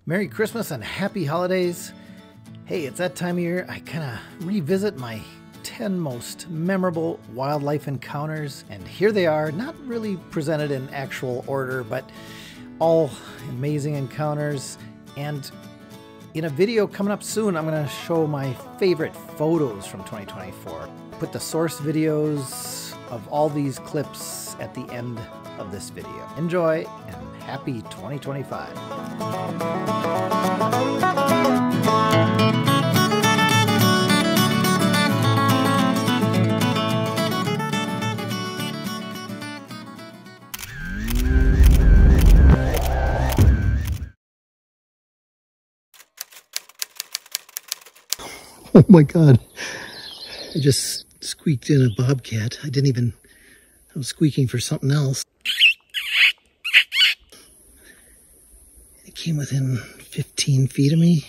Merry Christmas and Happy Holidays. Hey, it's that time of year I kind of revisit my 10 most memorable wildlife encounters, and here they are, not really presented in actual order, but all amazing encounters. And in a video coming up soon, I'm going to show my favorite photos from 2024. Put the source videos of all these clips at the end of this video. Enjoy and happy 2025. Oh my God, I just squeaked in a bobcat. I was squeaking for something else. It came within 15 feet of me,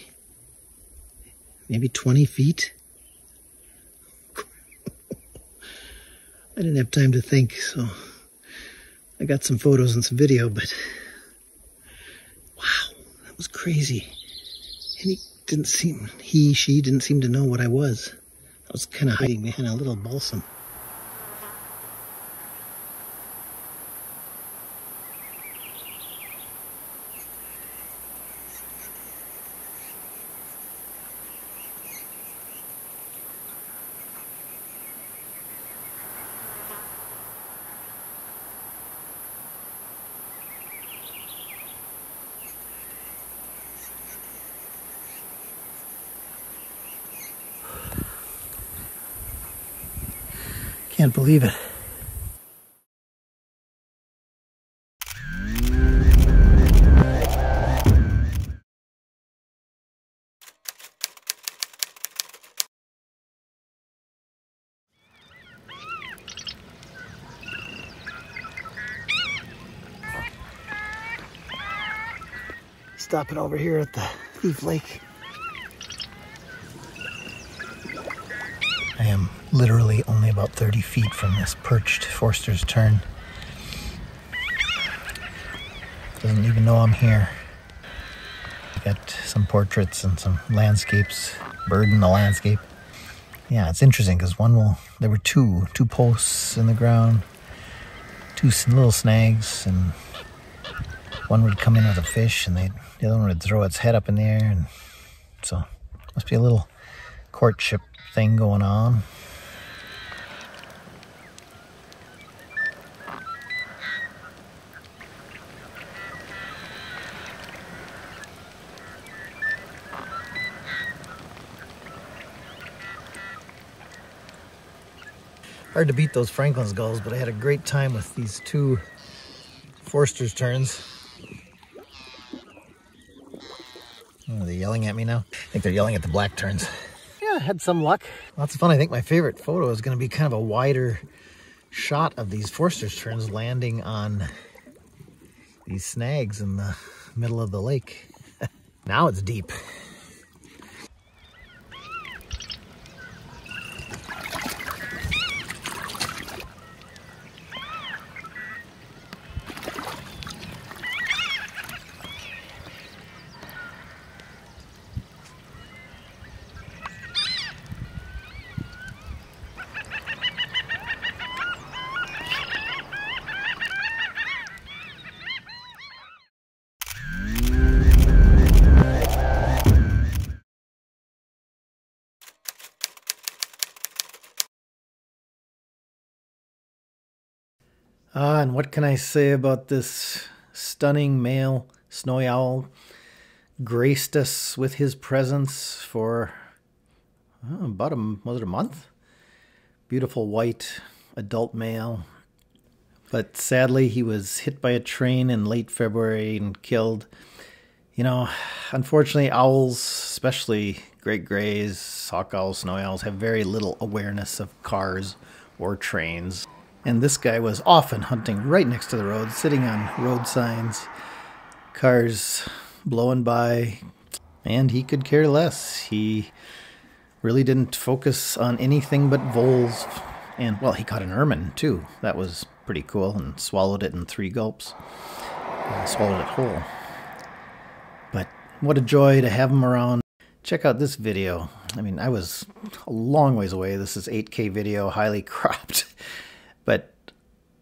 maybe 20 feet. I didn't have time to think, so I got some photos and some video, but wow, that was crazy. And she didn't seem to know what I was. I was kind of hiding behind a little balsam. Can't believe it. Stopping over here at the Thief Lake. I am literally only about 30 feet from this perched Forster's tern. Doesn't even know I'm here. Got some portraits and some landscapes, bird in the landscape. Yeah, it's interesting because there were two posts in the ground, two little snags, and one would come in with a fish and the other one would throw its head up in the air, and so must be a little courtship thing going on. Hard to beat those Franklin's gulls, but I had a great time with these two Forster's terns. Oh, are they yelling at me now? I think they're yelling at the black terns. Yeah, I had some luck. Lots of fun. I think my favorite photo is going to be kind of a wider shot of these Forster's terns landing on these snags in the middle of the lake. Now it's deep. And what can I say about this stunning male snowy owl? Graced us with his presence for about a month? Beautiful white adult male. But sadly, he was hit by a train in late February and killed. You know, unfortunately, owls, especially great grays, hawk owls, snowy owls, have very little awareness of cars or trains. And this guy was often hunting right next to the road, sitting on road signs, cars blowing by, and he could care less. He really didn't focus on anything but voles. And, well, he caught an ermine, too. That was pretty cool, and swallowed it in 3 gulps. Swallowed it whole. But What a joy to have them around. Check out this video. I mean, I was a long ways away. This is 8K video, highly cropped. But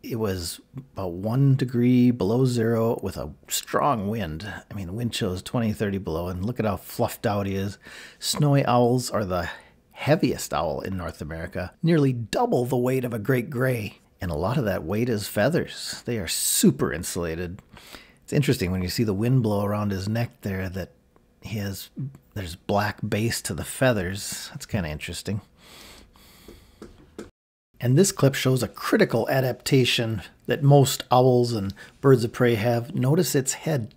it was about 1 degree below zero with a strong wind. I mean, the wind chill is 20, 30 below, and look at how fluffed out he is. Snowy owls are the heaviest owl in North America, nearly double the weight of a great gray. And a lot of that weight is feathers. They are super insulated. It's interesting when you see the wind blow around his neck there that there's black base to the feathers. That's kind of interesting. And this clip shows a critical adaptation that most owls and birds of prey have. Notice its head,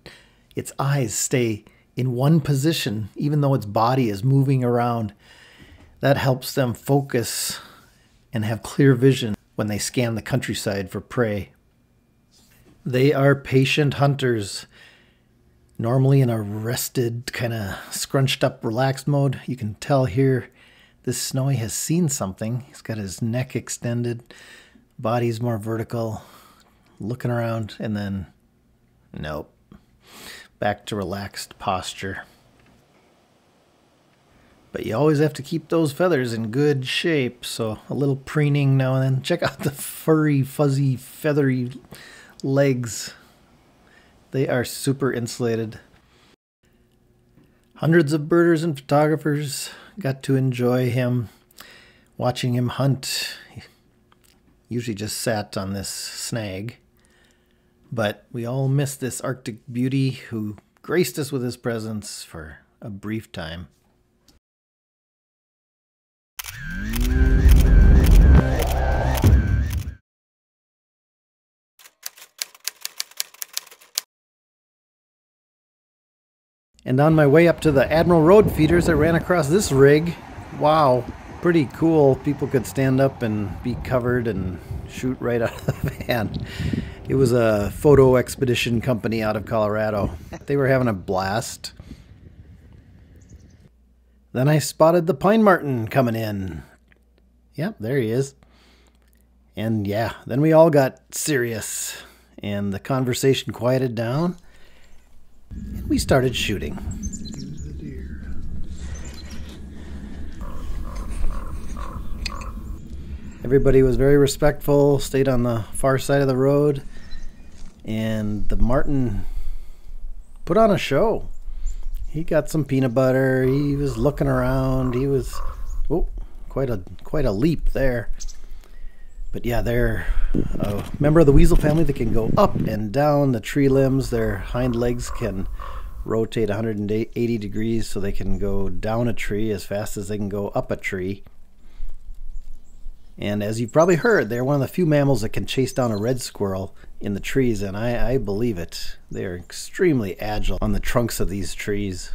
its eyes stay in one position, even though its body is moving around. That helps them focus and have clear vision when they scan the countryside for prey. They are patient hunters, normally in a rested, kind of scrunched up, relaxed mode. You can tell here this Snowy has seen something. He's got his neck extended, body's more vertical, looking around, and then, nope, back to relaxed posture. But you always have to keep those feathers in good shape, so a little preening now and then. Check out the furry, fuzzy, feathery legs. They are super insulated. Hundreds of birders and photographers got to enjoy him, watching him hunt. He usually just sat on this snag. But we all miss this Arctic beauty who graced us with his presence for a brief time. And on my way up to the Admiral Road feeders, I ran across this rig. Wow, pretty cool. People could stand up and be covered and shoot right out of the van. It was a photo expedition company out of Colorado. They were having a blast. Then I spotted the pine marten coming in. Yep, there he is. And yeah, then we all got serious and the conversation quieted down. We started shooting. Everybody was very respectful, stayed on the far side of the road, and the marten put on a show. He got some peanut butter, he was looking around, he was, oh, quite a leap there. But yeah, they're a member of the weasel family that can go up and down the tree limbs. Their hind legs can rotate 180 degrees so they can go down a tree as fast as they can go up a tree. And as you've probably heard, they're one of the few mammals that can chase down a red squirrel in the trees, and I believe it. They are extremely agile on the trunks of these trees.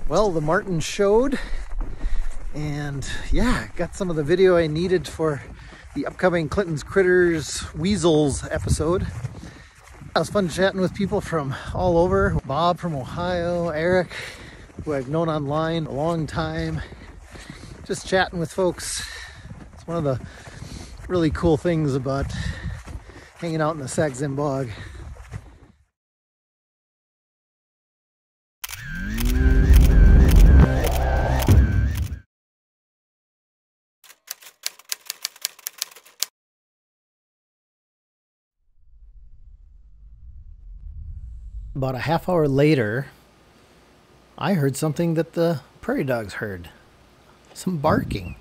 Well, the marten showed, and yeah, got some of the video I needed for the upcoming Clinton's Critters Weasels episode. It was fun chatting with people from all over. Bob from Ohio, Eric, who I've known online a long time. Just chatting with folks. It's one of the really cool things about hanging out in the Sax-Zim Bog. About a half hour later, I heard something that the prairie dogs heard. Some barking.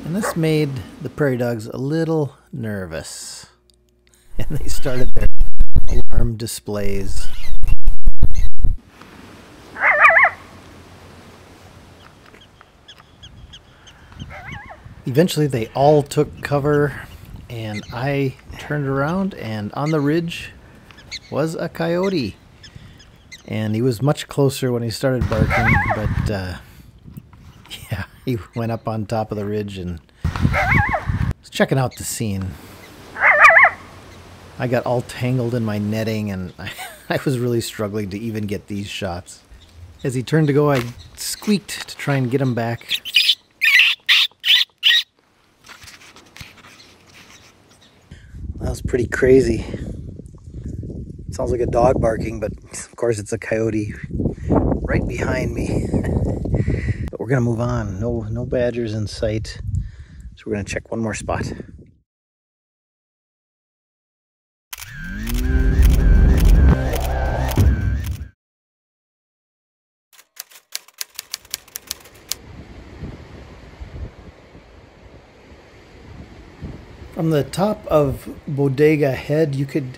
And this made the prairie dogs a little nervous. And they started their alarm displays. Eventually they all took cover and I turned around and on the ridge was a coyote. And he was much closer when he started barking, but yeah, he went up on top of the ridge and was checking out the scene. I got all tangled in my netting, and I was really struggling to even get these shots. As he turned to go, I squeaked to try and get him back. That was pretty crazy. Sounds like a dog barking, but of course it's a coyote right behind me. But we're gonna move on. No badgers in sight. So we're gonna check one more spot. From the top of Bodega Head, you could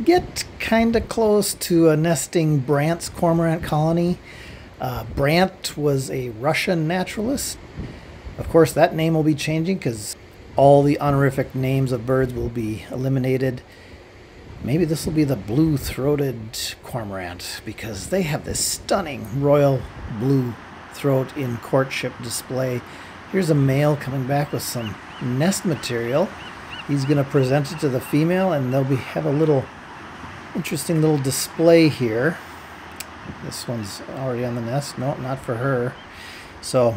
get kind of close to a nesting Brandt's cormorant colony. Brandt was a Russian naturalist. Of course, that name will be changing because all the honorific names of birds will be eliminated. Maybe this will be the blue-throated cormorant because they have this stunning royal blue throat in courtship display. Here's a male coming back with some nest material. He's going to present it to the female, and they'll have a little interesting little display here. This one's already on the nest. No, not for her. So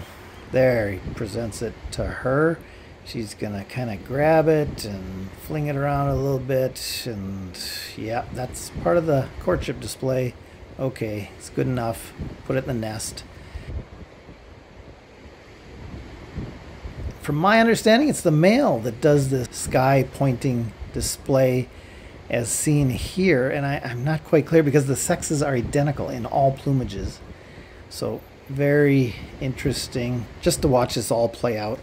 there, he presents it to her. She's going to kind of grab it and fling it around a little bit. And yeah, that's part of the courtship display. Okay, it's good enough. Put it in the nest. From my understanding, it's the male that does the sky pointing display as seen here, and I'm not quite clear because the sexes are identical in all plumages. So very interesting just to watch this all play out.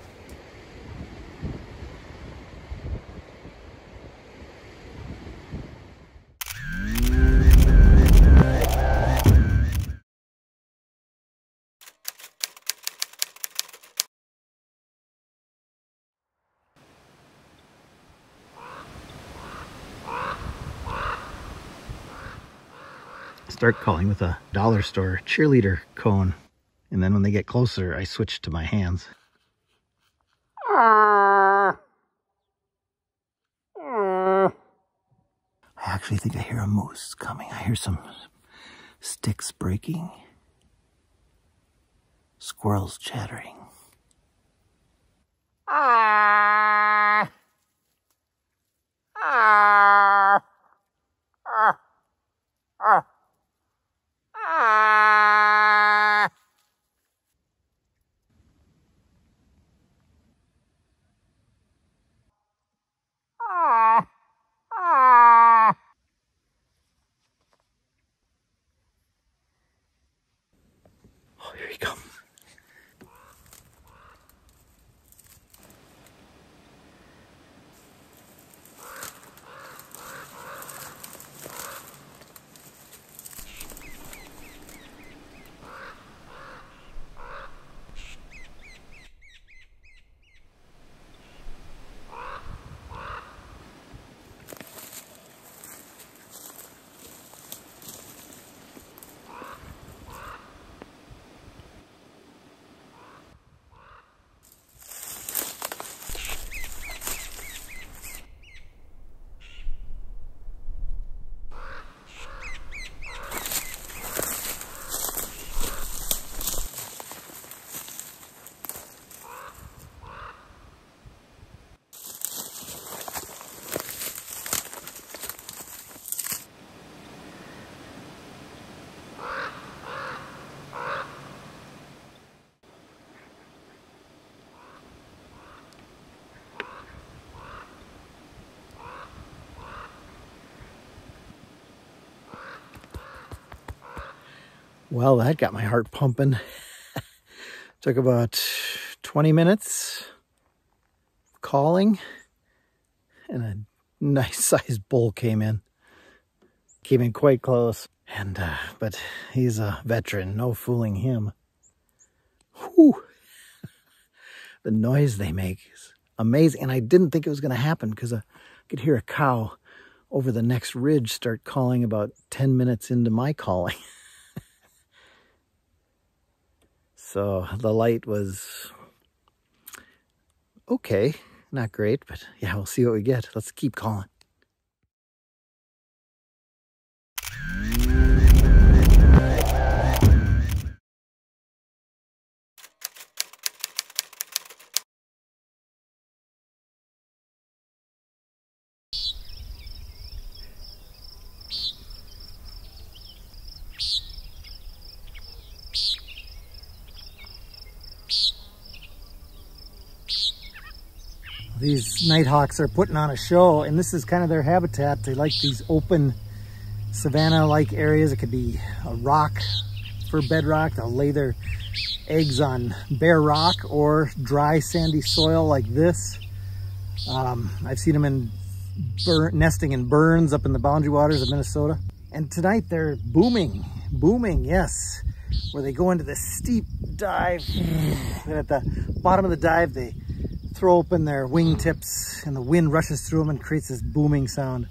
Start calling with a dollar store cheerleader cone, and then when they get closer I switch to my hands. I actually think I hear a moose coming. I hear some sticks breaking, squirrels chattering. Oh, here he comes. Well, that got my heart pumping. Took about 20 minutes calling, and a nice sized bull came in. Came in quite close, and but he's a veteran, no fooling him. Whew. The noise they make is amazing, and I didn't think it was going to happen because I could hear a cow over the next ridge start calling about 10 minutes into my calling. So the light was okay, not great, but yeah, we'll see what we get. Let's keep calling. These nighthawks are putting on a show, and this is kind of their habitat. They like these open savanna-like areas. It could be a rock for bedrock. They'll lay their eggs on bare rock or dry sandy soil like this. I've seen them nesting in burns up in the boundary waters of Minnesota. And tonight they're booming, yes, where they go into this steep dive. And at the bottom of the dive, they throw open their wingtips and the wind rushes through them and creates this booming sound.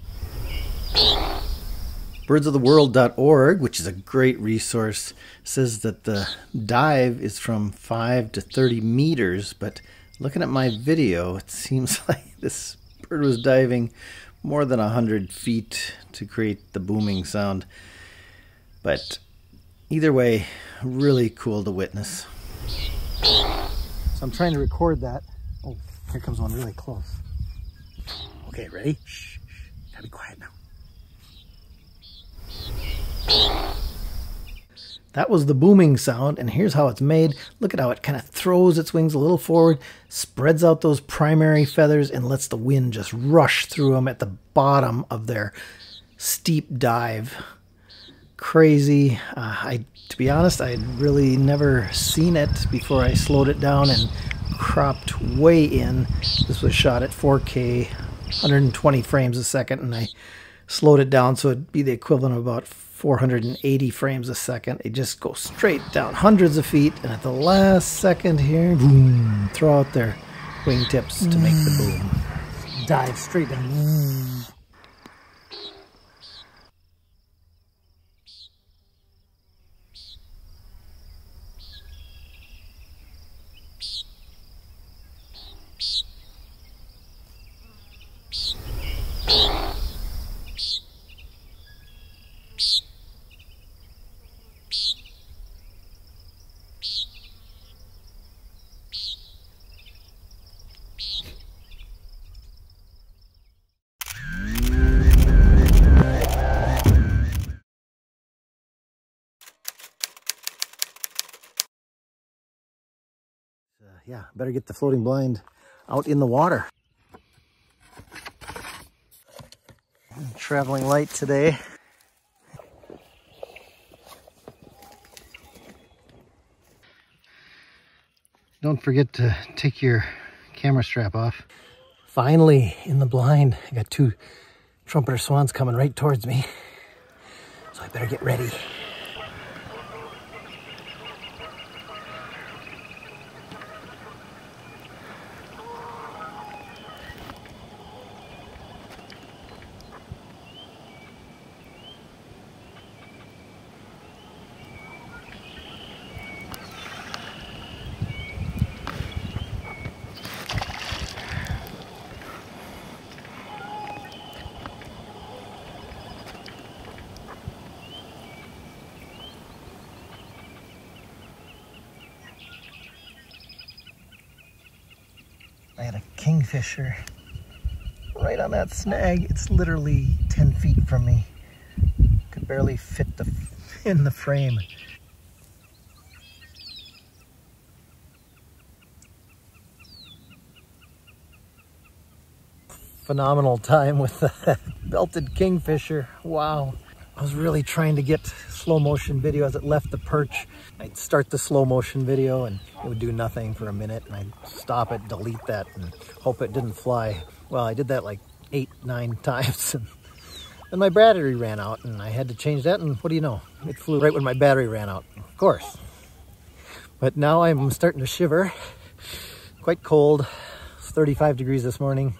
Birdsoftheworld.org, which is a great resource, says that the dive is from 5 to 30 meters, but looking at my video, it seems like this bird was diving more than 100 feet to create the booming sound. But either way, really cool to witness. So I'm trying to record that. Oh, here comes one really close. Okay, ready? Shh, gotta be quiet now. That was the booming sound, and here's how it's made. Look at how it kind of throws its wings a little forward, spreads out those primary feathers, and lets the wind just rush through them at the bottom of their steep dive. Crazy. To be honest, I'd really never seen it before I slowed it down and cropped way in. This was shot at 4K, 120 frames a second, and I slowed it down so it'd be the equivalent of about 480 frames a second. It just goes straight down hundreds of feet, and at the last second here, boom, throw out their wingtips to make the boom. Dive straight down. Yeah, better get the floating blind out in the water. Traveling light today. Don't forget to take your camera strap off. Finally in the blind. I got two trumpeter swans coming right towards me, so I better get ready. I had a kingfisher right on that snag. It's literally 10 feet from me. Could barely fit in the frame. Phenomenal time with the belted kingfisher. Wow. I was really trying to get slow motion video as it left the perch. I'd start the slow motion video and it would do nothing for a minute, and I'd stop it, delete that, and hope it didn't fly. Well, I did that like 8-9 times, and then my battery ran out, and I had to change that, and what do you know? It flew right when my battery ran out, of course. But now I'm starting to shiver. Quite cold. It's 35 degrees this morning.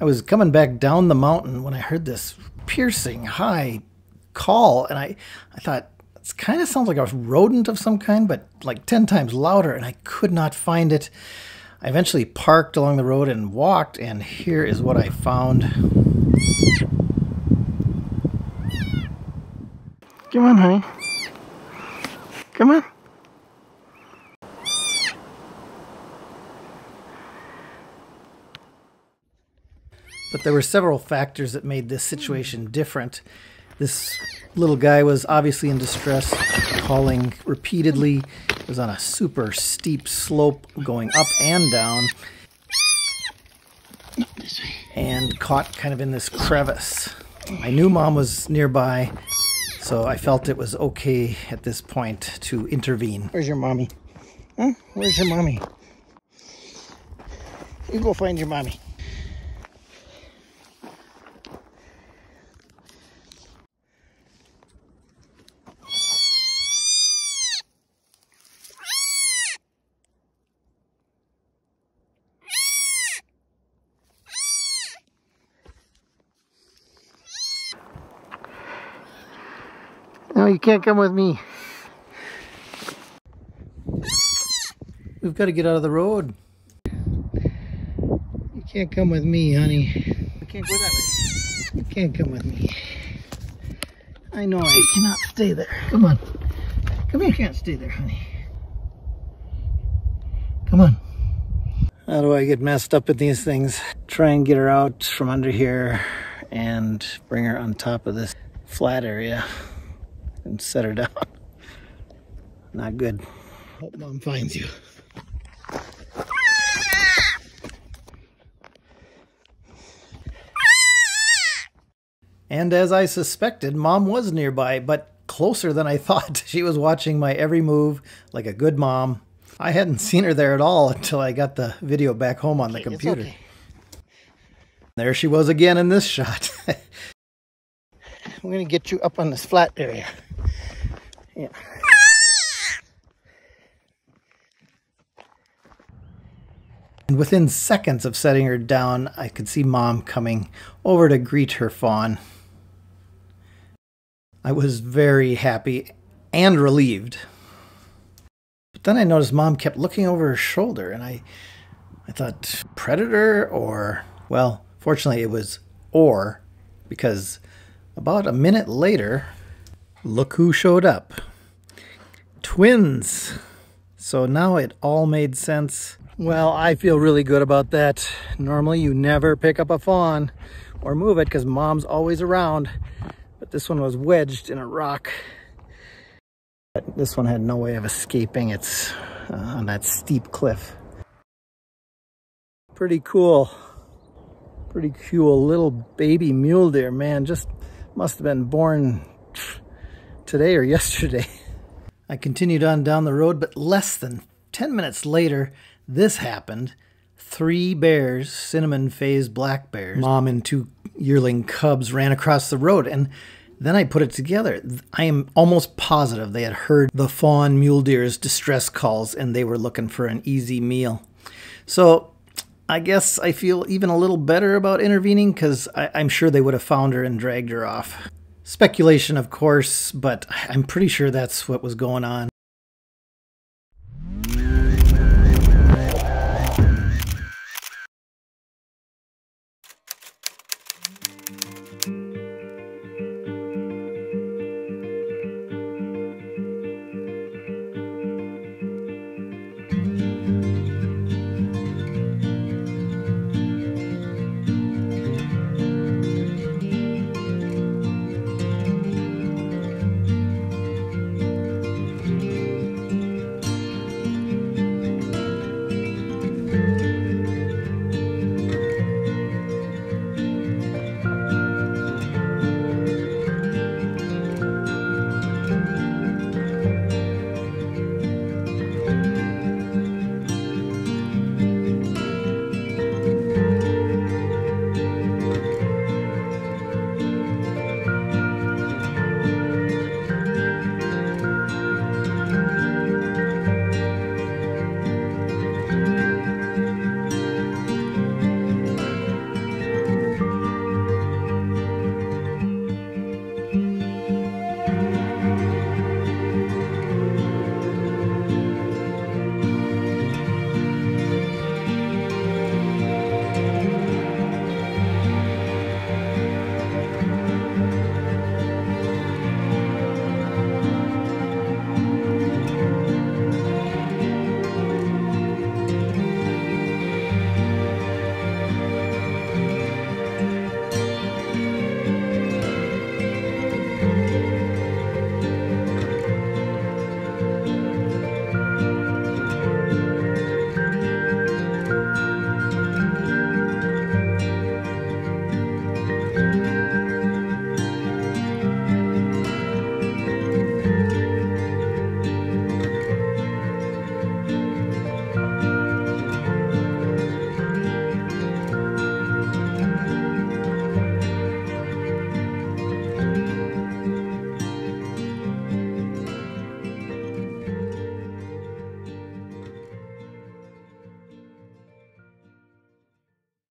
I was coming back down the mountain when I heard this piercing, high call, and I thought, it kind of sounds like a rodent of some kind, but like 10 times louder, and I could not find it. I eventually parked along the road and walked, and here is what I found. Come on, honey. Come on. But there were several factors that made this situation different. This little guy was obviously in distress, calling repeatedly. It was on a super steep slope going up and down, and caught kind of in this crevice. I knew Mom was nearby, so I felt it was okay at this point to intervene. Where's your mommy? Huh? Where's your mommy? You go find your mommy. No, you can't come with me. We've got to get out of the road. You can't come with me, honey. You can't go that way. You can't come with me. I know I cannot stay there. Come on. Come here. You can't stay there, honey. Come on. How do I get messed up in these things? Try and get her out from under here and bring her on top of this flat area and set her down. Not good. Hope Mom finds you. And as I suspected, Mom was nearby, but closer than I thought. She was watching my every move like a good mom. I hadn't seen her there at all until I got the video back home on the computer. Okay. There she was again in this shot. I'm going to get you up on this flat area. Yeah. And within seconds of setting her down, I could see Mom coming over to greet her fawn. I was very happy and relieved. But then I noticed Mom kept looking over her shoulder, and I thought, predator or... Well, fortunately it was or, because about a minute later, look who showed up. Twins. So now it all made sense. Well, I feel really good about that. Normally you never pick up a fawn or move it because Mom's always around. But this one was wedged in a rock. But this one had no way of escaping. It's on that steep cliff. Pretty cool. Pretty cool little baby mule deer, man. Just must have been born today or yesterday. I continued on down the road, but less than 10 minutes later, this happened. 3 bears, cinnamon-phased black bears, Mom and 2 yearling cubs ran across the road, and then I put it together. I am almost positive they had heard the fawn mule deer's distress calls and they were looking for an easy meal. So I guess I feel even a little better about intervening because I'm sure they would have found her and dragged her off. Speculation, of course, but I'm pretty sure that's what was going on.